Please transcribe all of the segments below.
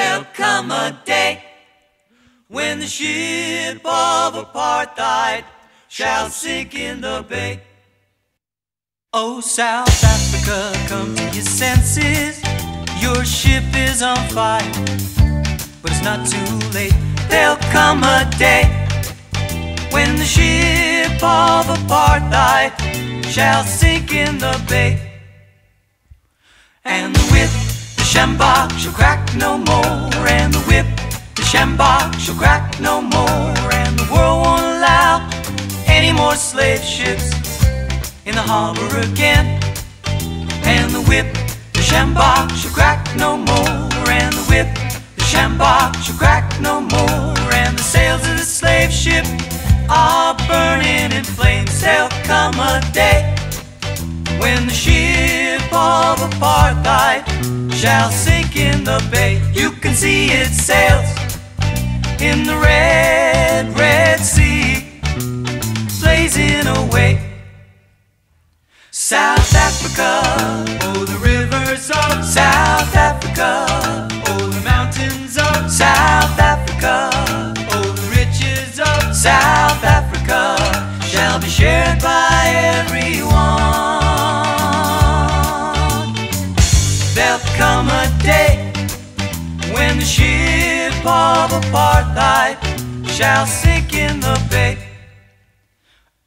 There'll come a day when the ship of apartheid shall sink in the bay. Oh, South Africa, come to your senses. Your ship is on fire, but it's not too late. There'll come a day when the ship of apartheid shall sink in the bay. And the whip, the sjambok, shall crack no more. And the whip, the sjambok, shall crack no more. And the world won't allow any more slave ships in the harbor again. And the whip, the sjambok, shall crack no more. And the whip, the sjambok, shall crack no more. And the sails of the slave ship are burning in flames. There'll come a day when the ship of apartheid shall sink in the bay. You can see its sails in the red, red sea, blazing away. South Africa, oh the rivers of South Africa, oh the mountains of South Africa, oh the riches of South Africa shall be shared by everyone. There'll come a day when the ship of apartheid shall sink in the bay.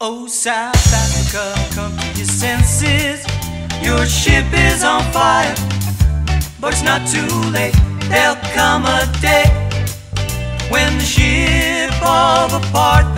Oh, South Africa, come to your senses. Your ship is on fire, but it's not too late. There'll come a day when the ship of apartheid